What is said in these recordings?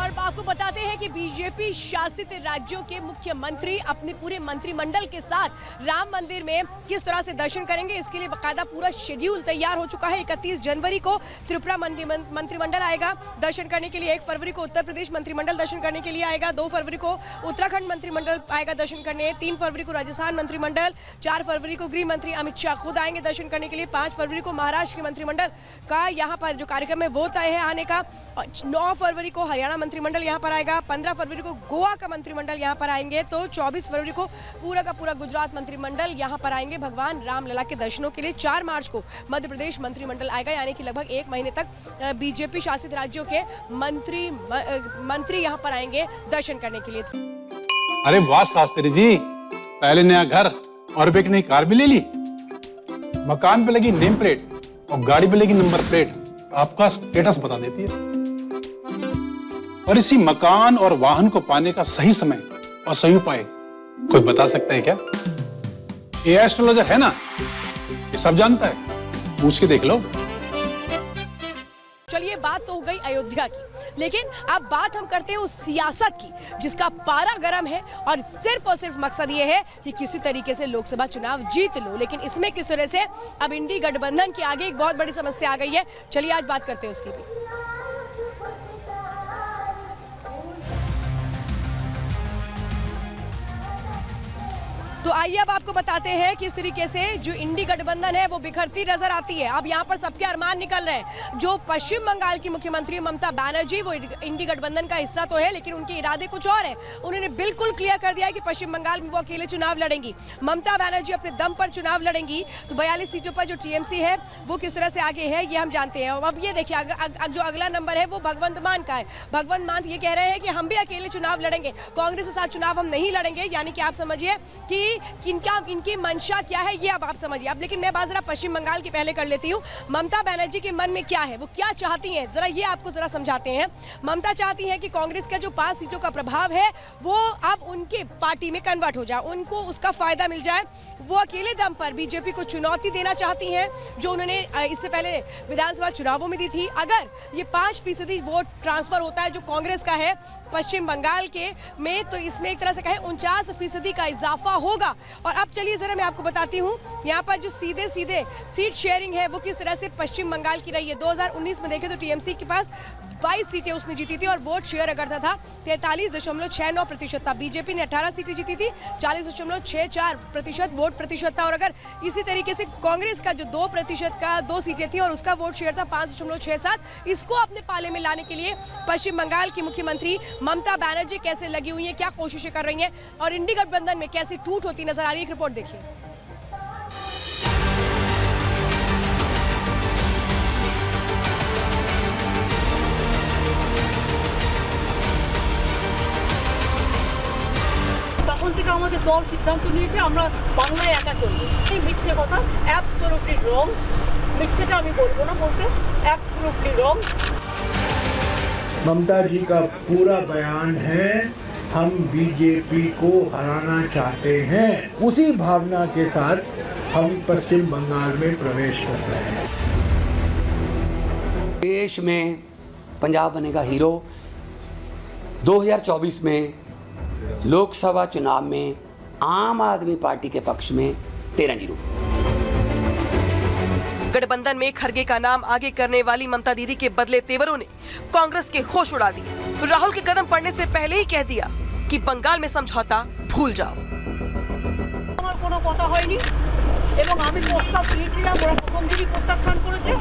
और आपको बताते हैं कि बीजेपी शासित राज्यों के मुख्यमंत्री अपने पूरे मंत्रिमंडल के साथ राम मंदिर में किस तरह से दर्शन करेंगे, इसके लिए बकायदा पूरा शेड्यूल तैयार हो चुका है। 31 जनवरी को त्रिपुरा मंत्रिमंडल आएगा दर्शन करने के लिए, 1 फरवरी को उत्तर प्रदेश मंत्रिमंडल दर्शन करने के लिए आएगा, 2 फरवरी को उत्तराखंड मंत्रिमंडल आएगा दर्शन करने, 3 फरवरी को राजस्थान मंत्रिमंडल, 4 फरवरी को गृह मंत्री अमित शाह खुद आएंगे दर्शन करने के लिए, 5 फरवरी को महाराष्ट्र के मंत्रिमंडल का यहाँ पर जो कार्यक्रम है वो तय है आने का, 9 फरवरी को हरियाणा मंत्रिमंडल यहाँ पर आएगा, 15 फरवरी को गोवा का मंत्रिमंडल यहाँ पर आएंगे, तो 24 फरवरी को पूरा का पूरा गुजरात मंत्रिमंडल यहाँ पर आएंगे भगवान रामलला के दर्शनों के लिए। 4 मार्च को मध्य प्रदेश मंत्रिमंडल आएगा, यानी कि लगभग 1 महीने तक बीजेपी शासित राज्यों के मंत्री यहाँ पर आएंगे दर्शन करने के लिए। अरे वाह शास्त्री जी, पहले नया घर और एक नई कार भी ले ली, मकान पे लगी नेम प्लेट और गाड़ी पे लगी नंबर प्लेट, आपका स्टेटस बता देती है। और इसी मकान और वाहन को पाने का सही समय और सही उपाय कोई बता सकता है क्या? ये एस्ट्रोलॉजर है ना, ये सब जानता है, पूछ के देख लो। चलिए बात तो हो गई अयोध्या की, लेकिन अब बात हम करते हैं उस सियासत की जिसका पारा गर्म है और सिर्फ मकसद ये है कि किसी तरीके से लोकसभा चुनाव जीत लो। लेकिन इसमें किस तरह से अब इंडी गठबंधन के आगे एक बहुत बड़ी समस्या आ गई है, चलिए आज बात करते हैं उसकी भी। तो आइए अब आपको बताते हैं किस तरीके से जो इंडी गठबंधन है वो बिखरती नजर आती है। अब यहाँ पर सबके अरमान निकल रहे हैं। जो पश्चिम बंगाल की मुख्यमंत्री ममता बनर्जी वो इंडी गठबंधन का हिस्सा तो है, लेकिन उनके इरादे कुछ और है। उन्होंने बिल्कुल क्लियर कर दिया है कि पश्चिम बंगाल में वो अकेले चुनाव लड़ेंगी। ममता बनर्जी अपने दम पर चुनाव लड़ेंगी, तो 42 सीटों पर जो टीएमसी है वो किस तरह से आगे है ये हम जानते हैं। अब ये देखिए जो अगला नंबर है वो भगवंत मान का है। भगवंत मान ये कह रहे हैं कि हम भी अकेले चुनाव लड़ेंगे, कांग्रेस के साथ चुनाव हम नहीं लड़ेंगे। यानी कि आप समझिए कि इनकी मंशा क्या है ये अब आप समझिए। अब लेकिन मैं बात जरा पश्चिम बंगाल की पहले कर लेती हूँ। ममता बनर्जी के मन में क्या है, वो क्या चाहती हैं, जरा ये आपको जरा समझाते हैं। ममता चाहती हैं कि कांग्रेस का जो 5 सीटों का प्रभाव है वो अब उनके पार्टी में कन्वर्ट हो जाए, उनको उसका फायदा मिल जाए। वो अकेले दम पर बीजेपी को चुनौती देना चाहती हैं, जो उन्होंने इससे पहले विधानसभा चुनावों में दी थी। अगर ये 5% वोट ट्रांसफर होता है जो कांग्रेस का है पश्चिम बंगाल के में, तो इसमें एक तरह से कहें 49% का इजाफा होगा। और अब चलिए जरा मैं आपको बताती हूँ यहाँ पर जो सीधे सीट शेयरिंग है वो किस तरह से पश्चिम बंगाल की रही है। 2019 में देखें तो टीएमसी के पास 22 सीटें उसने जीती थी और वोट शेयर अगर था 43.69% था। बीजेपी ने 18 सीटें जीती थी, 40.64% वोट प्रतिशत था। और अगर इसी तरीके से कांग्रेस का जो 2% का 2 सीटें थी और उसका वोट शेयर था 5.67, इसको अपने पाले में लाने के लिए पश्चिम बंगाल की मुख्यमंत्री ममता बनर्जी कैसे लगी हुई है, क्या कोशिशें कर रही हैं और इंडी गठबंधन में कैसी टूट होती नजर आ रही है, एक रिपोर्ट देखिए। তখন থেকে আমাদের দল সিদ্ধান্ত নিয়েছে আমরা বাংলায় একা চলবো। এই মিথ্যে কথা, অ্যাবসলিউটলি রং। মিথ্যেটা আমি বলবো না, বলতে অ্যাবসলিউটলি রং। ममता जी का पूरा बयान है, हम बीजेपी को हराना चाहते हैं। उसी भावना के साथ हम पश्चिम बंगाल में प्रवेश कर रहे हैं। देश में पंजाब बनेगा हीरो। 2024 में लोकसभा चुनाव में आम आदमी पार्टी के पक्ष में 13-0। गठबंधन में खड़गे का नाम आगे करने वाली ममता दीदी के बदले तेवरों ने कांग्रेस के होश उड़ा दिए। राहुल के कदम पड़ने से पहले ही कह दिया कि बंगाल में समझौता भूल जाओ। আমার কোনো কথা হয়নি এবং আমি প্রস্তাব দিয়েছিলাম, ওরা প্রথম দিনই প্রত্যাখ্যান করেছে।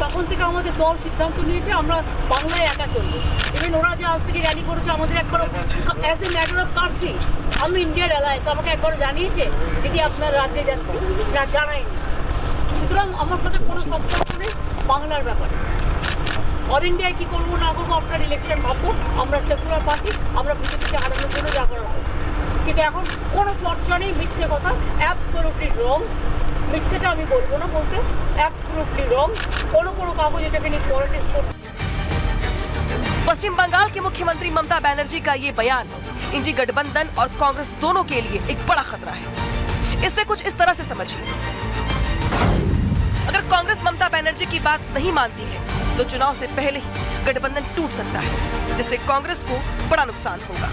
তখন থেকে আমাদের দল সিদ্ধান্ত নিয়েছে আমরা বাংলায় একা চলবো। ইভেন ওরা যে আজ থেকে র্যালি করেছে আমাদের একবার as a matter of country, আমি ইন্ডিয়ার অ্যালায়েন্স আমাকে একবার জানিয়েছে দিদি আপনার রাজ্যে যাচ্ছি, না জানায়নি। সুতরাং আমার সাথে কোনো সম্পর্ক নেই বাংলার ব্যাপারে। অল ইন্ডিয়ায় কী করবো না করবো আপনার ইলেকশন ভাববো। আমরা সেকুলার পার্টি, আমরা বিজেপিকে হারানোর জন্য যা করা হবে। কিন্তু এখন কোনো চর্চা নেই, মিথ্যে কথা, অ্যাবসলিউটলি রং। মিথ্যেটা আমি বলবো না, বলতে অ্যাবসলিউটলি রং। কোনো কাগজ এটাকে নিয়ে পলিটিক্স করতে। पश्चिम बंगाल की मुख्यमंत्री ममता बनर्जी का ये बयान इंडी गठबंधन और कांग्रेस दोनों के लिए एक बड़ा खतरा है। इससे कुछ इस तरह से समझिए। अगर कांग्रेस ममता बनर्जी की बात नहीं मानती है तो चुनाव से पहले ही गठबंधन टूट सकता है, जिससे कांग्रेस को बड़ा नुकसान होगा।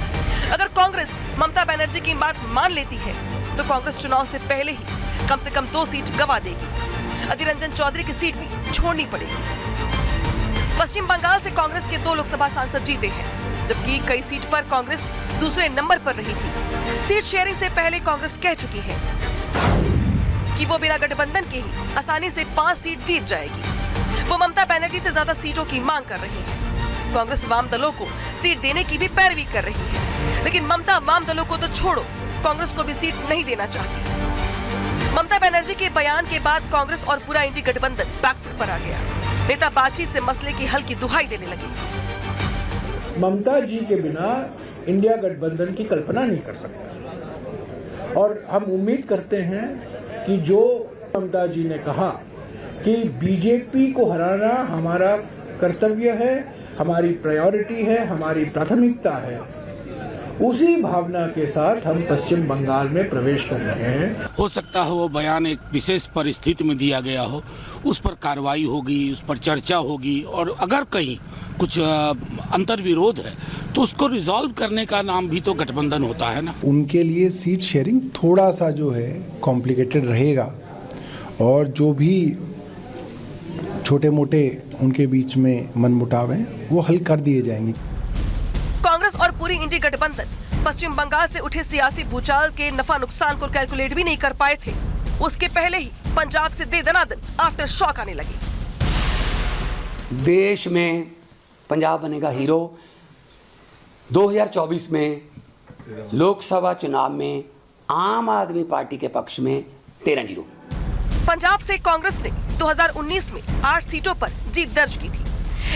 अगर कांग्रेस ममता बनर्जी की बात मान लेती है तो कांग्रेस चुनाव से पहले ही कम से कम 2 सीट गंवा देगी। अधीर रंजन चौधरी की सीट भी छोड़नी पड़ेगी। पश्चिम बंगाल से कांग्रेस के 2 लोकसभा सांसद जीते हैं, जबकि कई सीट पर कांग्रेस दूसरे नंबर पर रही थी। सीट शेयरिंग से पहले कांग्रेस कह चुकी है कि वो बिना गठबंधन के ही आसानी से 5 सीट जीत जाएगी। वो ममता बनर्जी से ज्यादा सीटों की मांग कर रही है। कांग्रेस वाम दलों को सीट देने की भी पैरवी कर रही है, लेकिन ममता वाम दलों को तो छोड़ो, कांग्रेस को भी सीट नहीं देना चाहती। ममता बनर्जी के बयान के बाद कांग्रेस और पूरा इंडी गठबंधन बैकफुट पर आ गया। नेता बातचीत से मसले की हल की दुहाई देने लगे। ममता जी के बिना इंडिया गठबंधन की कल्पना नहीं कर सकता, और हम उम्मीद करते हैं कि जो ममता जी ने कहा कि बीजेपी को हराना हमारा कर्तव्य है, हमारी प्रायोरिटी है, हमारी प्राथमिकता है, उसी भावना के साथ हम पश्चिम बंगाल में प्रवेश कर रहे हैं। हो सकता है वो बयान एक विशेष परिस्थिति में दिया गया हो, उस पर कार्रवाई होगी, उस पर चर्चा होगी, और अगर कहीं कुछ अंतर्विरोध है तो उसको रिजॉल्व करने का नाम भी तो गठबंधन होता है ना। उनके लिए सीट शेयरिंग थोड़ा सा जो है कॉम्प्लिकेटेड रहेगा, और जो भी छोटे मोटे उनके बीच में मनमुटाव हैं वो हल कर दिए जाएंगे। कांग्रेस और पूरी इंडी गठबंधन पश्चिम बंगाल से उठे सियासी भूचाल के नफा नुकसान को कैलकुलेट भी नहीं कर पाए थे। उसके पहले ही पंजाब से दे दनादन आफ्टर शॉक आने लगे। देश में पंजाब बनेगा हीरो। 2024 में लोकसभा चुनाव में आम आदमी पार्टी के पक्ष में 13-0। पंजाब से कांग्रेस ने 2019 में 8 सीटों पर जीत दर्ज की थी।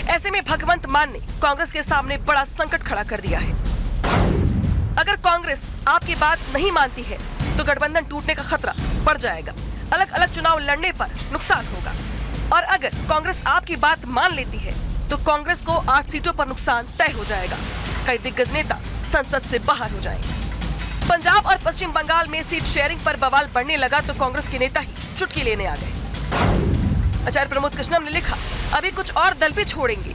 ऐसे में भगवंत मान ने कांग्रेस के सामने बड़ा संकट खड़ा कर दिया है। अगर कांग्रेस आपकी बात नहीं मानती है तो गठबंधन टूटने का खतरा बढ़ जाएगा। अलग अलग चुनाव लड़ने पर नुकसान होगा, और अगर कांग्रेस आपकी बात मान लेती है तो कांग्रेस को 8 सीटों पर नुकसान तय हो जाएगा। कई दिग्गज नेता संसद से बाहर हो जाएंगे। पंजाब और पश्चिम बंगाल में सीट शेयरिंग पर बवाल बढ़ने लगा तो कांग्रेस के नेता ही चुटकी लेने आ गए। आचार्य प्रमोद कृष्णम ने लिखा, अभी कुछ और दल भी छोड़ेंगे।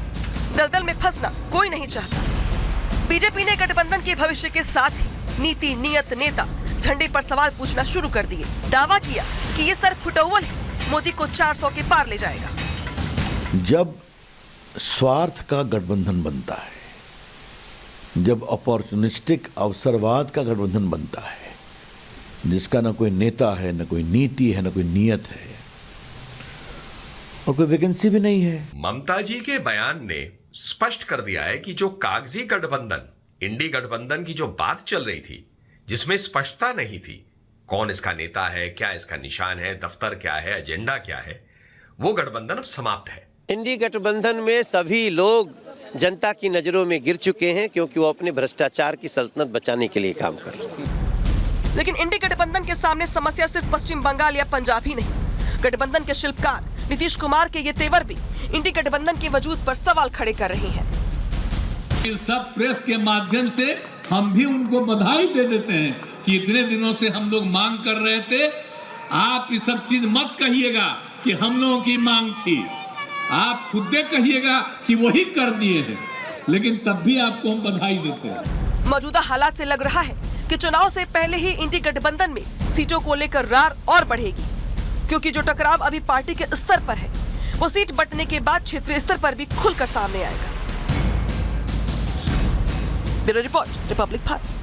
दलदल में फंसना कोई नहीं चाहता। बीजेपी ने गठबंधन के भविष्य के साथ ही नीति, नियत, नेता, झंडे पर सवाल पूछना शुरू कर दिए। दावा किया कि ये सर फुटअव्वल है, मोदी को 400 के पार ले जाएगा। जब स्वार्थ का गठबंधन बनता है, जब अपॉर्चुनिस्टिक अवसरवाद का गठबंधन बनता है, जिसका न कोई नेता है, न कोई नीति है, न कोई नियत है, और कोई वैकेंसी भी नहीं है। ममता जी के बयान ने स्पष्ट कर दिया है कि जो कागजी गठबंधन, इंडी गठबंधन की जो बात चल रही थी, जिसमें स्पष्टता नहीं थी, कौन इसका नेता है, क्या इसका निशान है, दफ्तर क्या है, एजेंडा क्या है, वो गठबंधन अब समाप्त है। इंडी गठबंधन में सभी लोग जनता की नजरों में गिर चुके हैं, क्योंकि वो अपने भ्रष्टाचार की सल्तनत बचाने के लिए काम कर रहे हैं। लेकिन इंडी गठबंधन के सामने समस्या सिर्फ पश्चिम बंगाल या पंजाब ही नहीं। गठबंधन के शिल्पकार नीतीश कुमार के ये तेवर भी इंडी गठबंधन के वजूद पर सवाल खड़े कर रहे हैं। इस सब प्रेस के माध्यम से हम भी उनको बधाई दे देते हैं कि इतने दिनों से हम लोग मांग कर रहे थे। आप ये सब चीज मत कहिएगा कि हम लोगों की मांग थी, आप खुद कहिएगा कि वही कर दिए हैं, लेकिन तब भी आपको हम बधाई देते हैं। मौजूदा हालात से लग रहा है कि चुनाव से पहले ही इंडी गठबंधन में सीटों को लेकर रार और बढ़ेगी, क्योंकि जो टकराव अभी पार्टी के स्तर पर है वो सीट बंटने के बाद क्षेत्रीय स्तर पर भी खुलकर सामने आएगा। Bureau report, Republic Bharat.